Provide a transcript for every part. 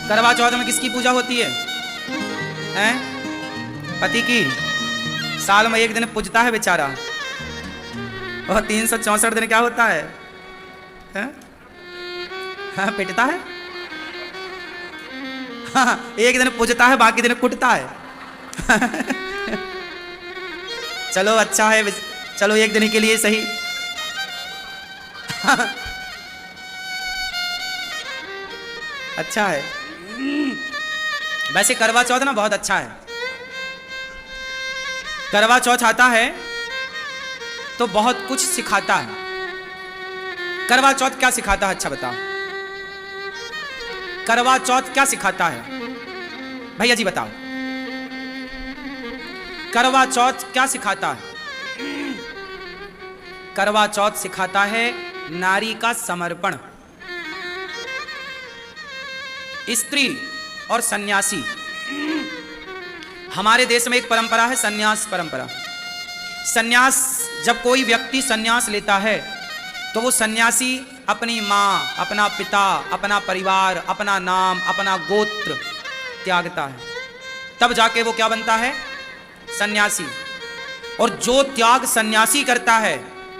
करवा चौथ में किसकी पूजा होती है? हैं? पति की। साल में एक दिन पूजता है बेचारा, और 364 दिन क्या होता है? हैं? हाँ, पिटता है। हाँ, एक दिन पूजता है, बाकी दिन कुटता है। चलो अच्छा है, चलो एक दिन के लिए सही। अच्छा है। वैसे करवा चौथ ना बहुत अच्छा है। करवा चौथ आता है तो बहुत कुछ सिखाता है। करवा चौथ क्या सिखाता है? अच्छा बताओ, करवा चौथ क्या सिखाता है? भैया जी बताओ, करवा चौथ क्या सिखाता है? करवा चौथ सिखाता है नारी का समर्पण। स्त्री और सन्यासी, हमारे देश में एक परंपरा है, सन्यास परंपरा। सन्यास, जब कोई व्यक्ति सन्यास लेता है तो वो सन्यासी अपनी माँ, अपना पिता, अपना परिवार, अपना नाम, अपना गोत्र त्यागता है, तब जाके वो क्या बनता है? सन्यासी। और जो त्याग सन्यासी करता है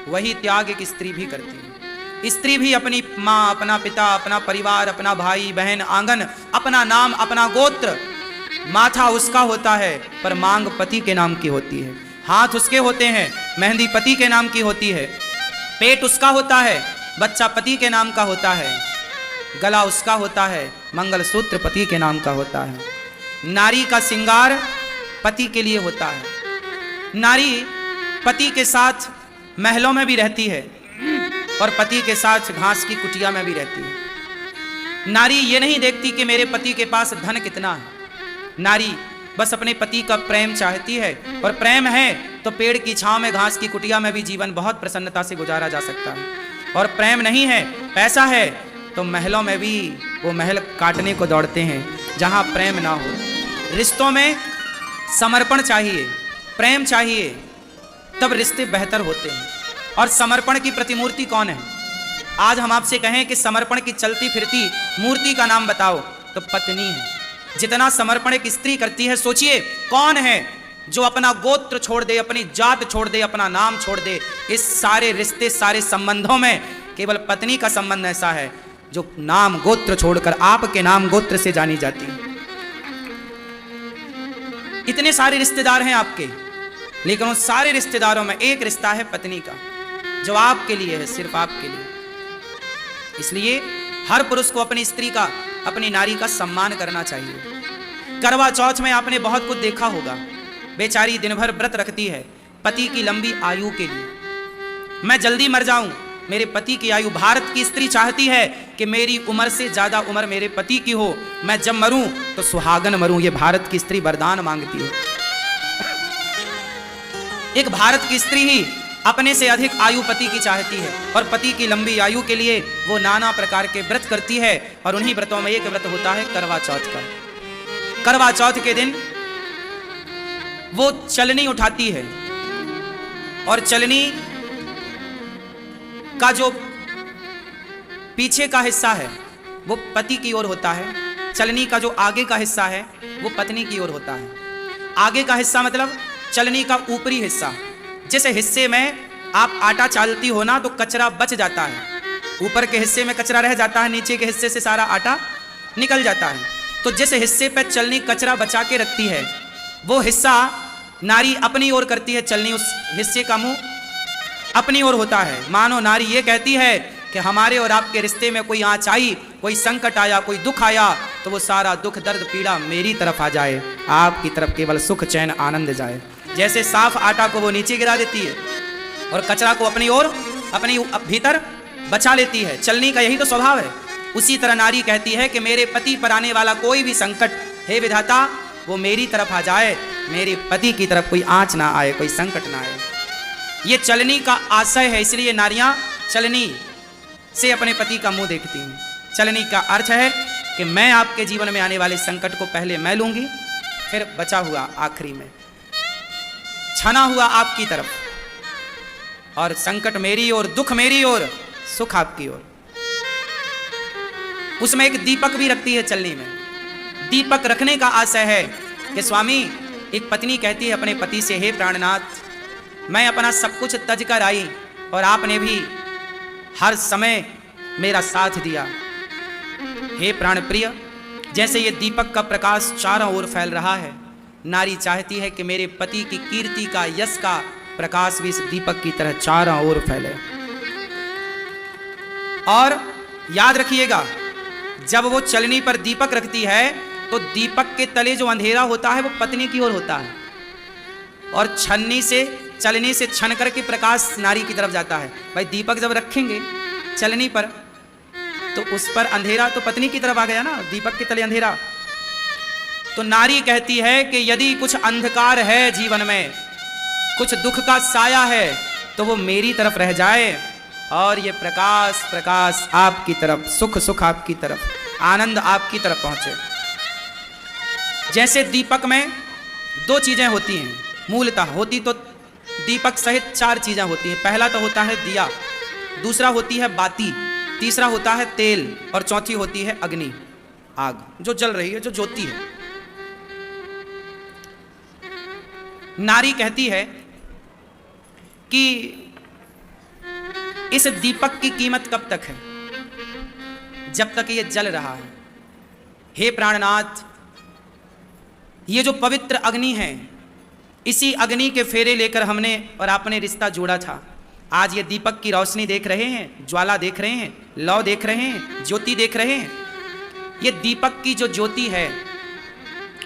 वही त्याग एक स्त्री भी करती है। स्त्री भी अपनी माँ, अपना पिता, अपना परिवार, अपना भाई बहन, आंगन, अपना नाम, अपना गोत्र, माथा उसका होता है पर मांग पति के नाम की होती है, हाथ उसके होते हैं, मेहंदी पति के नाम की होती है, पेट उसका होता है, बच्चा पति के नाम का होता है, गला उसका होता है, मंगलसूत्र पति के नाम का होता है। नारी का श्रृंगार पति के लिए होता है। नारी पति के साथ महलों में भी रहती है और पति के साथ घास की कुटिया में भी रहती है। नारी ये नहीं देखती कि मेरे पति के पास धन कितना है। नारी बस अपने पति का प्रेम चाहती है, और प्रेम है तो पेड़ की छांव में, घास की कुटिया में भी जीवन बहुत प्रसन्नता से गुजारा जा सकता है। और प्रेम नहीं है, पैसा है, तो महलों में भी वो महल काटने को दौड़ते हैं जहां प्रेम ना हो। रिश्तों में समर्पण चाहिए, प्रेम चाहिए, तब रिश्ते बेहतर होते हैं। और समर्पण की प्रतिमूर्ति कौन है? आज हम आपसे कहें कि समर्पण की चलती फिरती मूर्ति का नाम बताओ, तो पत्नी है। जितना समर्पण एक स्त्री करती है, सोचिए कौन है जो अपना गोत्र छोड़ दे, अपनी जात छोड़ दे, अपना नाम छोड़ दे। इस सारे रिश्ते, सारे संबंधों में केवल पत्नी का संबंध ऐसा है जो नाम गोत्र छोड़कर आपके नाम गोत्र से जानी जाती है। इतने सारे रिश्तेदार हैं आपके, लेकिन उन सारे रिश्तेदारों में एक रिश्ता है पत्नी का, जो आपके लिए है, सिर्फ आपके लिए। इसलिए हर पुरुष को अपनी स्त्री का, अपनी नारी का सम्मान करना चाहिए। करवा चौथ में आपने बहुत कुछ देखा होगा। बेचारी दिन भर व्रत रखती है पति की लंबी आयु के लिए। मैं जल्दी मर जाऊं, मेरे पति की आयु। भारत की स्त्री चाहती है कि मेरी उम्र से ज्यादा उम्र मेरे पति की हो, मैं जब मरूं तो सुहागन मरूं। ये भारत की स्त्री वरदान मांगती है। एक भारत की स्त्री ही अपने से अधिक आयु पति की चाहती है, और पति की लंबी आयु के लिए वो नाना प्रकार के व्रत करती है। और उन्हीं व्रतों में एक व्रत होता है करवा चौथ का। करवा चौथ के दिन वो चलनी उठाती है, और चलनी का जो पीछे का हिस्सा है वो पति की ओर होता है, चलनी का जो आगे का हिस्सा है वो पत्नी की ओर होता है। आगे का हिस्सा मतलब चलनी का ऊपरी हिस्सा। जिस हिस्से में आप आटा चालती हो ना, तो कचरा बच जाता है, ऊपर के हिस्से में कचरा रह जाता है, नीचे के हिस्से से सारा आटा निकल जाता है। तो जिस हिस्से पे चलनी कचरा बचा के रखती है, वो हिस्सा नारी अपनी ओर करती है, चलनी उस हिस्से का मुंह अपनी ओर होता है। मानो नारी ये कहती है कि हमारे और आपके रिश्ते में कोई आँच आई, कोई संकट आया, कोई दुख आया, तो वो सारा दुख दर्द पीड़ा मेरी तरफ आ जाए, आपकी तरफ केवल सुख चैन आनंद जाए। जैसे साफ आटा को वो नीचे गिरा देती है और कचरा को अपनी ओर, अपनी भीतर बचा लेती है, चलनी का यही तो स्वभाव है। उसी तरह नारी कहती है कि मेरे पति पर आने वाला कोई भी संकट, हे विधाता, वो मेरी तरफ आ जाए, मेरे पति की तरफ कोई आँच ना आए, कोई संकट ना आए। ये चलनी का आशय है, इसलिए नारियां चलनी से अपने पति का मुंह देखती हैं। चलनी का अर्थ है कि मैं आपके जीवन में आने वाले संकट को पहले मैं लूंगी, फिर बचा हुआ आखिरी में, छना हुआ आपकी तरफ, और संकट मेरी ओर, दुख मेरी ओर, सुख आपकी ओर। उसमें एक दीपक भी रखती है चलनी में, दीपक रखने का आशय है कि स्वामी, एक पत्नी कहती है अपने पति से, हे प्राणनाथ, मैं अपना सब कुछ तज कर आई और आपने भी हर समय मेरा साथ दिया। हे प्राण प्रिय, जैसे ये दीपक का प्रकाश चारों ओर फैल रहा है, नारी चाहती है कि मेरे पति की कीर्ति का, यश का प्रकाश भी इस दीपक की तरह चारों ओर फैले। और याद रखिएगा, जब वो चलनी पर दीपक रखती है तो दीपक के तले जो अंधेरा होता है वो पत्नी की ओर होता है, और चलनी से छन करके प्रकाश नारी की तरफ जाता है। भाई दीपक जब रखेंगे चलनी पर तो उस पर अंधेरा तो पत्नी की तरफ आ गया ना, दीपक के तले अंधेरा। तो नारी कहती है कि यदि कुछ अंधकार है जीवन में, कुछ दुख का साया है, तो वो मेरी तरफ रह जाए और ये प्रकाश आपकी तरफ, सुख आपकी तरफ, आनंद आपकी तरफ पहुंचे। जैसे दीपक में दो चीजें होती हैं, मूलतः होती तो दीपक सहित 4 चीजें होती हैं। पहला तो होता है दिया, दूसरा होती है बाती, तीसरा होता है तेल, और चौथी होती है अग्नि, आग जो जल रही है, जो ज्योति है। नारी कहती है कि इस दीपक की कीमत कब तक है? जब तक ये जल रहा है। हे प्राणनाथ, ये जो पवित्र अग्नि है, इसी अग्नि के फेरे लेकर हमने और आपने रिश्ता जोड़ा था। आज ये दीपक की रोशनी देख रहे हैं, ज्वाला देख रहे हैं, लौ देख रहे हैं, ज्योति देख रहे हैं। ये दीपक की जो ज्योति है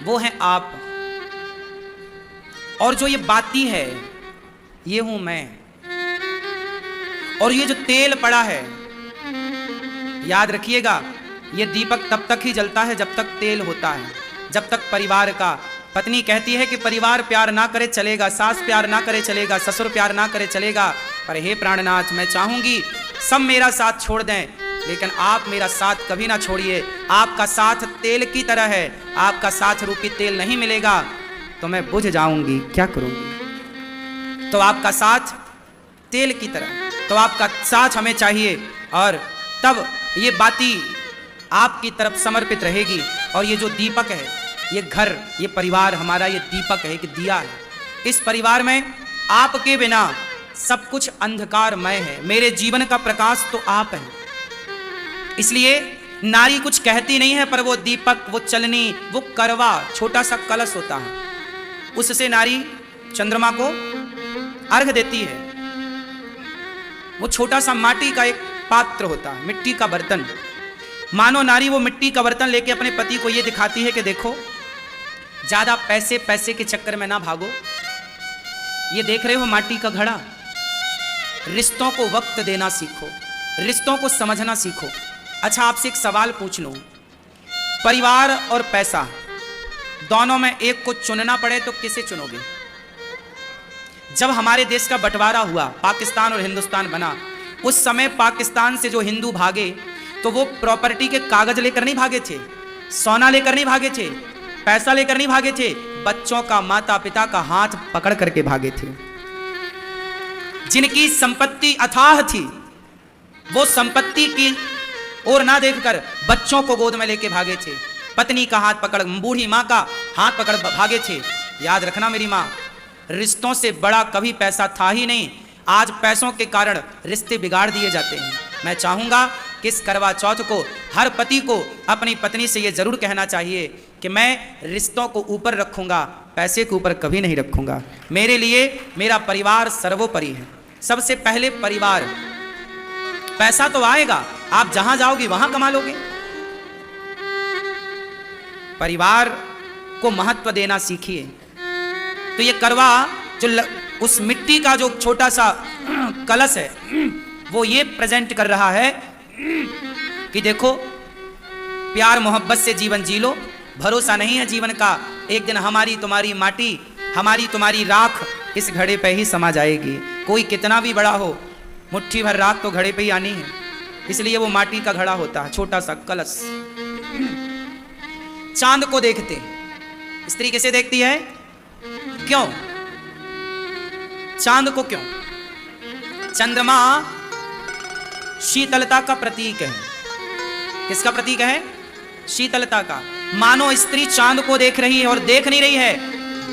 वो है आप, और जो ये बाती है ये हूं मैं, और ये जो तेल पड़ा है, याद रखिएगा, ये दीपक तब तक ही जलता है जब तक तेल होता है, जब तक परिवार का। पत्नी कहती है कि परिवार प्यार ना करे चलेगा, सास प्यार ना करे चलेगा, ससुर प्यार ना करे चलेगा, पर हे प्राणनाथ, मैं चाहूंगी सब मेरा साथ छोड़ दें, लेकिन आप मेरा साथ कभी ना छोड़िए। आपका साथ तेल की तरह है, आपका साथ रूपी तेल नहीं मिलेगा तो मैं बुझ जाऊंगी, क्या करूंगी? तो आपका साथ तेल की तरह, तो आपका साथ हमें चाहिए, और तब ये बाती आपकी तरफ समर्पित रहेगी। और ये जो दीपक है, ये घर, ये परिवार हमारा, ये दीपक है, कि दिया है। इस परिवार में आपके बिना सब कुछ अंधकारमय है, मेरे जीवन का प्रकाश तो आप हैं। इसलिए नारी कुछ कहती नहीं है, पर वो दीपक, वो चलनी, वो करवा, छोटा सा कलश होता है, उससे नारी चंद्रमा को अर्घ देती है। वो छोटा सा माटी का एक पात्र होता है, मिट्टी का बर्तन। मानो नारी वो मिट्टी का बर्तन लेके अपने पति को ये दिखाती है कि देखो, ज्यादा पैसे के चक्कर में ना भागो, ये देख रहे हो माटी का घड़ा, रिश्तों को वक्त देना सीखो, रिश्तों को समझना सीखो। अच्छा, आपसे एक सवाल पूछ लूं, परिवार और पैसा दोनों में एक को चुनना पड़े तो किसे चुनोगे? जब हमारे देश का बंटवारा हुआ, पाकिस्तान और हिंदुस्तान बना, उस समय पाकिस्तान से जो हिंदू भागे तो वो प्रॉपर्टी के कागज लेकर नहीं भागे थे, सोना लेकर नहीं भागे थे, पैसा लेकर नहीं भागे थे, बच्चों का, माता पिता का हाथ पकड़ करके भागे थे। जिनकी संपत्ति अथाह थी, वो संपत्ति की ओर ना देखकर बच्चों को गोद में लेके भागे थे, पत्नी का हाथ पकड़, बूढ़ी माँ का हाथ पकड़ भागे थे। याद रखना मेरी माँ, रिश्तों से बड़ा कभी पैसा था ही नहीं। आज पैसों के कारण रिश्ते बिगाड़ दिए जाते हैं। मैं चाहूंगा कि इस करवा चौथ को हर पति को अपनी पत्नी से यह जरूर कहना चाहिए कि मैं रिश्तों को ऊपर रखूंगा, पैसे के ऊपर कभी नहीं रखूंगा। मेरे लिए मेरा परिवार सर्वोपरि है। सबसे पहले परिवार। पैसा तो आएगा, आप जहां जाओगे वहां कमा लोगे। परिवार को महत्व देना सीखिए। तो ये करवा जो उस मिट्टी का जो छोटा सा कलश है, वो ये प्रेजेंट कर रहा है कि देखो, प्यार मोहब्बत से जीवन जी लो। भरोसा नहीं है जीवन का, एक दिन हमारी तुम्हारी माटी, हमारी तुम्हारी राख इस घड़े पे ही समा जाएगी। कोई कितना भी बड़ा हो, मुट्ठी भर राख तो घड़े पे ही आनी है। इसलिए वो माटी का घड़ा होता है, छोटा सा कलश। चांद को देखते इस तरीके से देखती है, क्यों? चांद को क्यों? चंद्रमा शीतलता का प्रतीक है। किसका प्रतीक है? शीतलता का। मानो स्त्री चांद को देख रही है और देख नहीं रही है,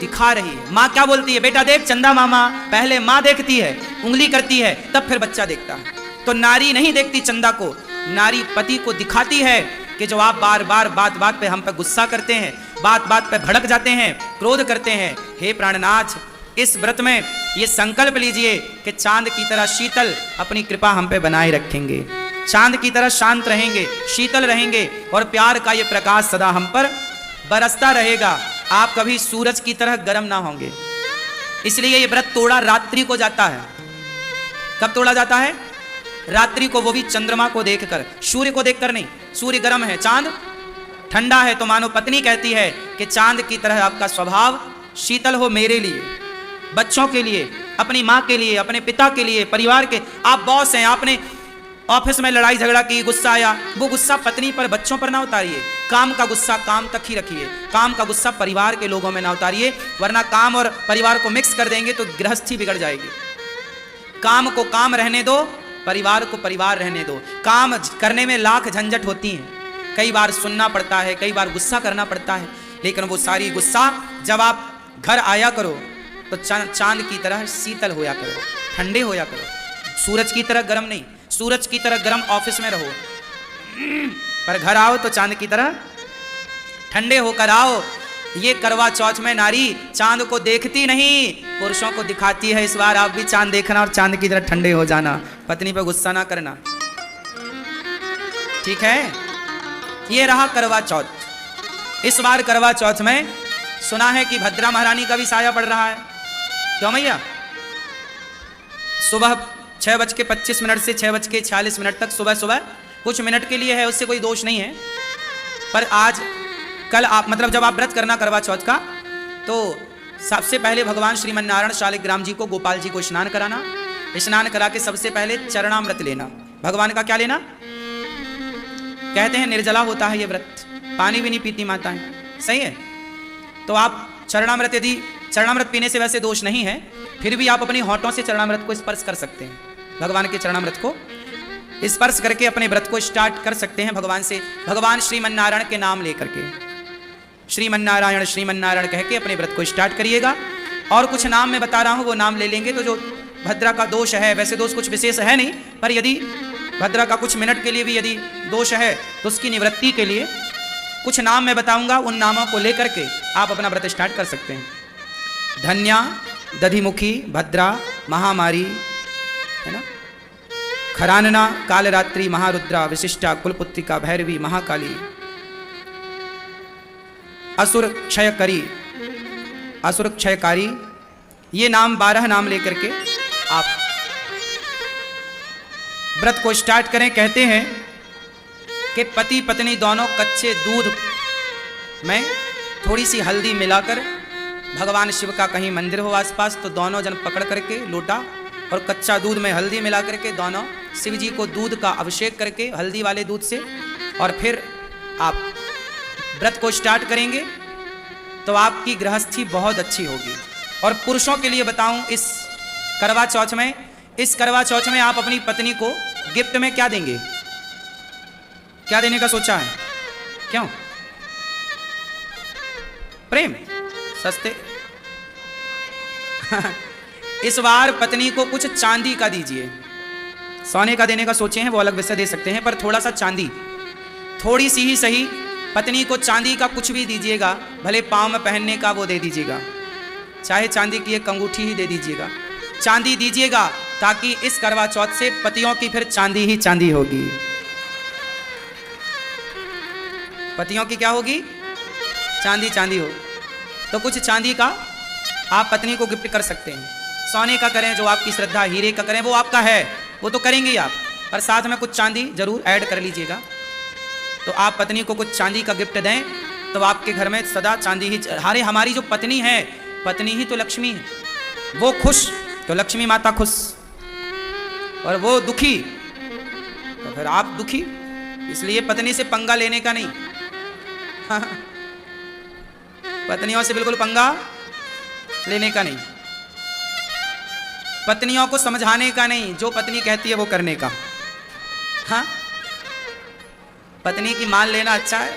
दिखा रही है। माँ क्या बोलती है, बेटा देख चंदा मामा। पहले माँ देखती है, उंगली करती है, तब फिर बच्चा देखता है। तो नारी नहीं देखती चंदा को, नारी पति को दिखाती है कि जो आप बार बार बात बात पे हम पे गुस्सा करते हैं, बात बात पे भड़क जाते हैं, क्रोध करते हैं, हे प्राणनाथ, इस व्रत में ये संकल्प लीजिए कि चांद की तरह शीतल अपनी कृपा हम पे बनाए रखेंगे, चांद की तरह शांत रहेंगे, शीतल रहेंगे और प्यार का ये प्रकाश सदा हम पर बरसता रहेगा। आप कभी सूरज की तरह गर्म ना होंगे। इसलिए ये व्रत तोड़ा रात्रि को जाता है। कब तोड़ा जाता है? रात्रि को, वो भी चंद्रमा को देखकर, सूर्य को देखकर नहीं। सूर्य गर्म है, चांद ठंडा है, तो मानो पत्नी कहती है कि चांद की तरह आपका स्वभाव शीतल हो मेरे लिए, बच्चों के लिए, अपनी माँ के लिए, अपने पिता के लिए, परिवार के। आप बॉस हैं, आपने ऑफिस में लड़ाई झगड़ा की, गुस्सा आया, वो गुस्सा पत्नी पर, बच्चों पर ना उतारिए। काम का गुस्सा काम तक ही रखिए, काम का गुस्सा परिवार के लोगों में ना उतारिए, वरना काम और परिवार को मिक्स कर देंगे तो गृहस्थी बिगड़ जाएगी। काम को काम रहने दो, परिवार को परिवार रहने दो। काम करने में लाख झंझट होती हैं, कई बार सुनना पड़ता है, कई बार गुस्सा करना पड़ता है, लेकिन वो सारी गुस्सा जब आप घर आया करो तो चांद की तरह शीतल होया करो, ठंडे होया करो। सूरज की तरह गर्म नहीं, सूरज की तरह गर्म ऑफिस में रहो, पर घर आओ तो चांद की तरह ठंडे होकर आओ। ये करवा चौथ में नारी चांद को देखती नहीं, पुरुषों को दिखाती है। इस बार आप भी चांद देखना और चांद की तरह ठंडे हो जाना, पत्नी पे गुस्सा ना करना, ठीक है? ये रहा करवा चौथ। इस बार करवा चौथ में सुना है कि भद्रा महारानी का भी साया पड़ रहा है। क्यों भैया? सुबह 6:25 से 6:46 तक, सुबह सुबह कुछ मिनट के लिए है, उससे कोई दोष नहीं है। पर आज कल आप, मतलब जब आप व्रत करना करवा चौथ का, तो सबसे पहले भगवान श्रीमन्नारायण शालिग्राम जी को, गोपाल जी को स्नान कराना। स्नान करा के सबसे पहले चरणामृत लेना। भगवान का क्या लेना? कहते हैं निर्जला होता है ये व्रत, पानी भी नहीं पीती माताएं, सही है? तो आप चरणामृत, यदि चरणामृत पीने से वैसे दोष नहीं है, फिर भी आप अपनी होठों से चरणामृत को स्पर्श कर सकते हैं। भगवान के चरणामृत को स्पर्श करके अपने व्रत को स्टार्ट कर सकते हैं भगवान से, भगवान श्रीमन्नारायण के नाम लेकर के, श्रीमन्नारायण श्रीमन्नारायण कह के अपने व्रत को स्टार्ट करिएगा। और कुछ नाम मैं बता रहा हूँ, वो नाम ले लेंगे तो जो भद्रा का दोष है, वैसे दोष कुछ विशेष है नहीं, पर यदि भद्रा का कुछ मिनट के लिए भी यदि दोष है तो उसकी निवृत्ति के लिए कुछ नाम मैं बताऊंगा, उन नामों को लेकर के आप अपना व्रत स्टार्ट कर सकते हैं। धन्या, दधिमुखी, भद्रा, महामारी, है ना, खरानना, कालरात्रि, महारुद्रा, विशिष्टा, कुलपुत्रिका, भैरवी, महाकाली, असुर क्षयकरी, असुर क्षयकारी, ये नाम 12 नाम लेकर के आप व्रत को स्टार्ट करें। कहते हैं कि पति पत्नी दोनों कच्चे दूध में थोड़ी सी हल्दी मिलाकर, भगवान शिव का कहीं मंदिर हो आसपास, तो दोनों जन पकड़ करके लोटा और कच्चा दूध में हल्दी मिला करके दोनों शिव जी को दूध का अभिषेक करके, हल्दी वाले दूध से, और फिर आप व्रत को स्टार्ट करेंगे तो आपकी गृहस्थी बहुत अच्छी होगी। और पुरुषों के लिए बताऊं, इस करवा चौथ में, इस करवा चौथ में आप अपनी पत्नी को गिफ्ट में क्या देंगे? क्या देने का सोचा है? क्यों? प्रेम, सस्ते। इस बार पत्नी को कुछ चांदी का दीजिए। सोने का देने का सोचे हैं वो अलग विषय दे सकते हैं, पर थोड़ा सा चांदी, थोड़ी सी ही सही, पत्नी को चांदी का कुछ भी दीजिएगा, भले पाँव में पहनने का वो दे दीजिएगा, चाहे चांदी की एक अंगूठी ही दे दीजिएगा, चांदी दीजिएगा, ताकि इस करवा चौथ से पतियों की फिर चांदी ही चांदी होगी। पतियों की क्या होगी? चांदी चांदी हो। तो कुछ चांदी का आप पत्नी को गिफ्ट कर सकते हैं। सोने का करें जो आपकी श्रद्धा, हीरे का करें वो आपका है, वो तो करेंगे ही आप, पर साथ में कुछ चांदी जरूर ऐड कर लीजिएगा। तो आप पत्नी को कुछ चांदी का गिफ्ट दें तो आपके घर में सदा चांदी ही। हमारी जो पत्नी है, पत्नी ही तो लक्ष्मी है, वो खुश तो लक्ष्मी माता खुश, और वो दुखी तो फिर आप दुखी। इसलिए पत्नी से पंगा लेने का नहीं, पत्नियों से बिल्कुल पंगा लेने का नहीं, पत्नियों को समझाने का नहीं, जो पत्नी कहती है वो करने का। हाँ, पत्नी की मान लेना अच्छा है